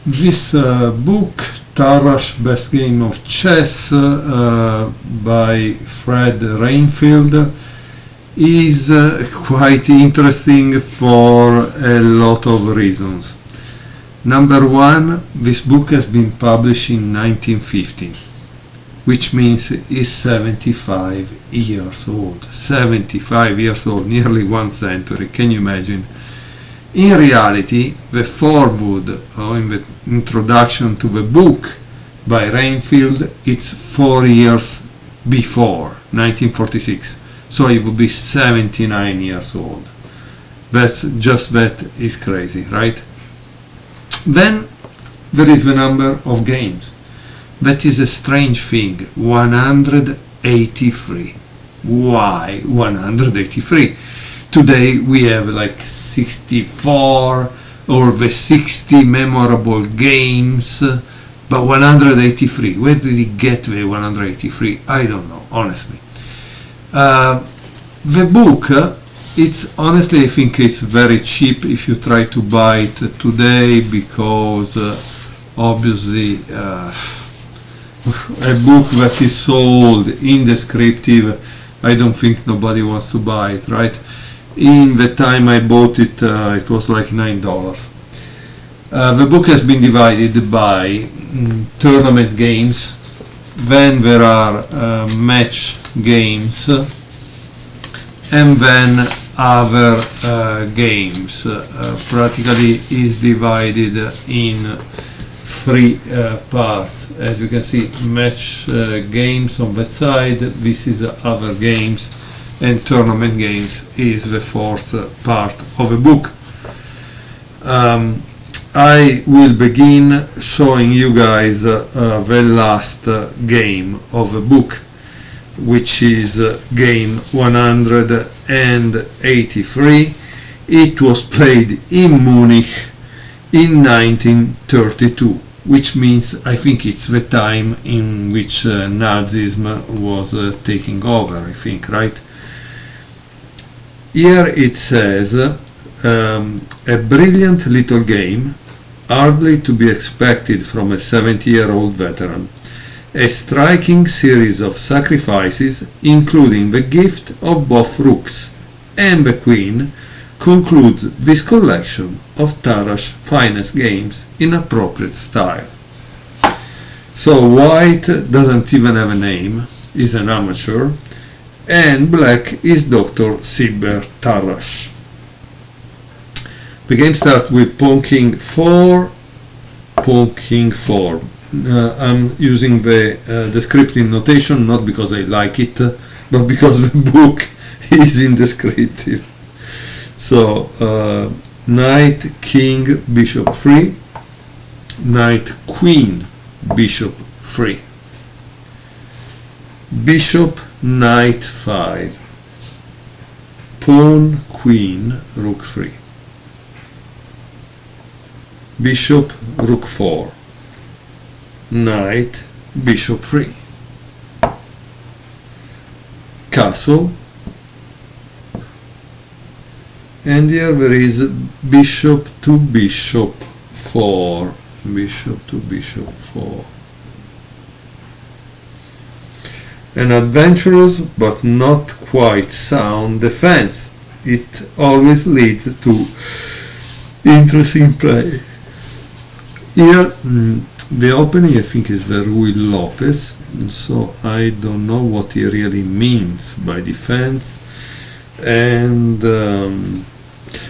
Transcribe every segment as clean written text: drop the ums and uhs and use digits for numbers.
This book, Tarrasch, Best Game of Chess, by Fred Reinfeldt, is quite interesting for a lot of reasons. Number one, this book has been published in 1950, which means it's 75 years old. 75 years old, nearly 1 century, can you imagine? In reality, the foreword, or in the introduction to the book by Reinfeldt, it's 4 years before, 1946. So it would be 79 years old. That is crazy, right? Then there is the number of games. That is a strange thing, 183. Why 183? Today we have like 64 or the 60 memorable games, but 183, where did he get the 183? I don't know, honestly. The book, it's honestly, I think it's very cheap if you try to buy it today, because obviously a book that is sold indescriptive, I don't think nobody wants to buy it, right? In the time I bought it, it was like $9. The book has been divided by tournament games, then there are match games, and then other games. Practically is divided in 3 parts. As you can see, match games on that side, this is other games, and tournament games is the 4th part of the book. I will begin showing you guys the last game of the book, which is game 183. It was played in Munich in 1932, which means I think it's the time in which Nazism was taking over, I think, right? Here it says, a brilliant little game, hardly to be expected from a 70-year-old veteran. A striking series of sacrifices, including the gift of both rooks and the queen, concludes this collection of Tarrasch's finest games in appropriate style. So white doesn't even have a name, is an amateur, and black is Dr. Siegbert Tarrasch. The game starts with pawn king 4, pawn king 4. I'm using the descriptive notation not because I like it, but because the book is indescriptive. So knight, king, bishop 3, knight, queen, bishop 3, bishop, knight 5, pawn, queen, rook 3, bishop, rook 4, knight, bishop 3, castle, and here there is bishop to bishop 4, bishop to bishop 4. An adventurous but not quite sound defense. It always leads to interesting play. Here the opening, I think, is the Ruy Lopez, so I don't know what he really means by defense, and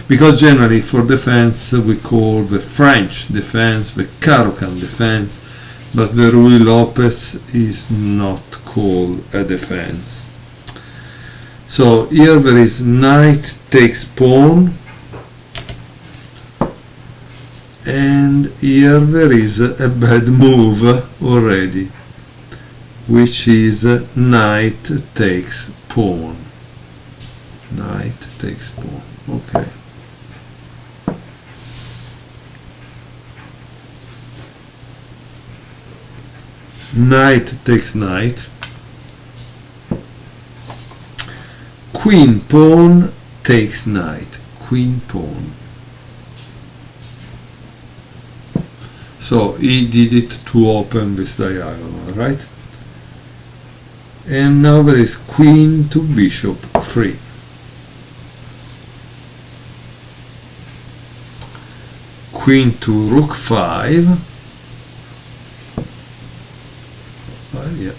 because generally for defense we call the French defense the Caro-Kann defense, but the Ruy Lopez is not called a defense. So here there is knight takes pawn, and here there is a bad move already, which is knight takes pawn. Knight takes pawn. Okay. Knight takes knight. Queen pawn takes knight. Queen pawn. So he did it to open this diagonal, right? And now there is queen to bishop 3. Queen to rook 5. Yeah.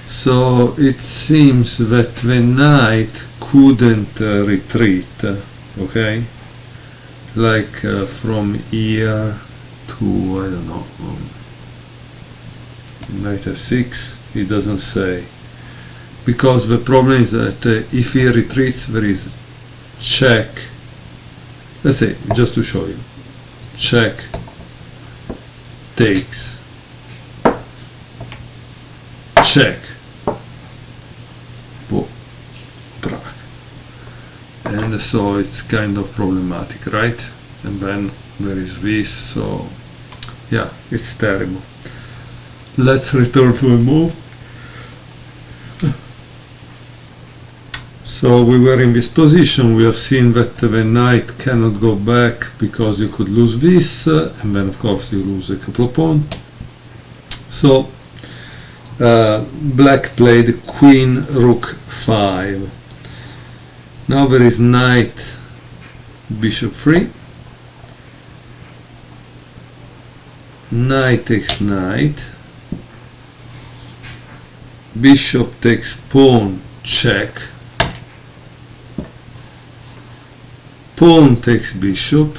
So it seems that the knight couldn't retreat, okay? Like from here to, I don't know, knight f6, it doesn't say. Because the problem is that if he retreats, there is check. Let's say, just to show you, check takes, check, and so it's kind of problematic, right? And then there is this, so yeah, it's terrible. Let's return to a move. So we were in this position. We have seen that the knight cannot go back because you could lose this, and then of course you lose a couple of pawns. So black played queen rook 5. Now there is knight bishop 3. Knight takes knight. Bishop takes pawn, check. Pawn takes bishop,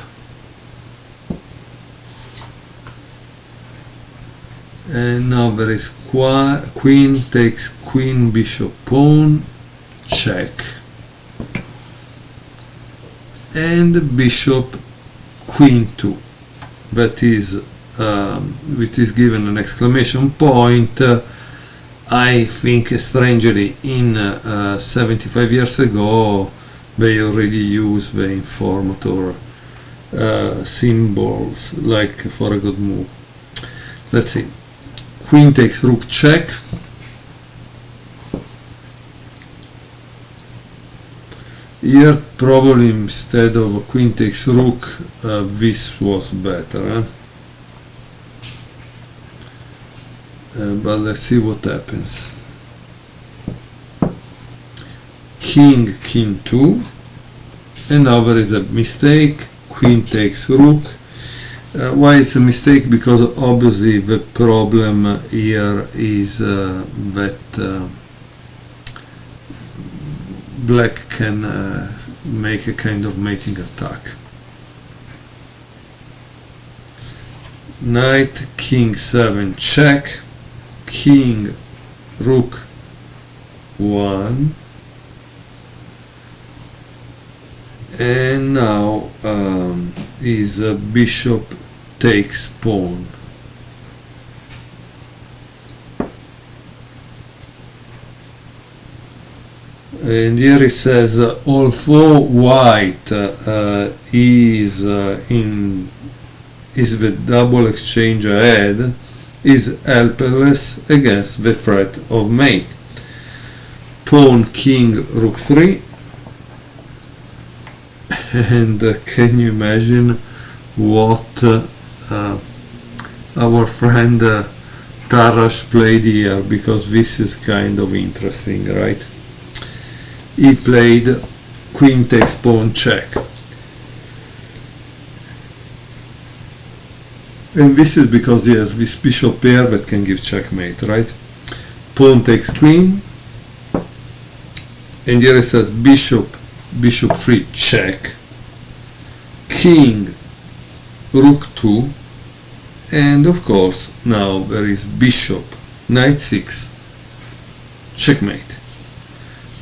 and now there is queen takes queen bishop pawn, check, and bishop queen 2. That is it is given an exclamation point. I think strangely in 75 years ago they already use the informator symbols like for a good move. Let's see. Queen takes rook, check. Here probably instead of queen takes rook, this was better, but let's see what happens. King, king 2, and now there is a mistake. Queen takes rook. Why it's a mistake? Because obviously the problem here is that black can make a kind of mating attack. Knight king 7 check, king rook 1, and now is bishop takes pawn. And here it says although white is the double exchange ahead, is helpless against the threat of mate. Pawn king rook 3. And can you imagine what our friend Tarrasch played here? Because this is kind of interesting, right? He played queen takes pawn, check. And this is because he has this bishop pair that can give checkmate, right? Pawn takes queen. And here it says bishop 3, check. King rook 2, and of course now there is bishop knight 6, checkmate.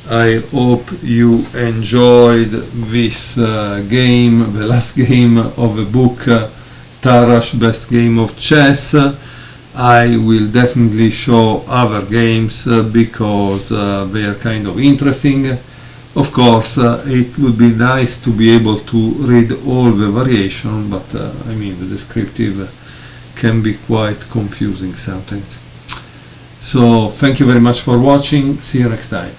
I hope you enjoyed this game, the last game of the book Tarrasch Best Game of Chess. I will definitely show other games because they are kind of interesting. Of course, it would be nice to be able to read all the variation, but I mean the descriptive can be quite confusing sometimes. So thank you very much for watching. See you next time.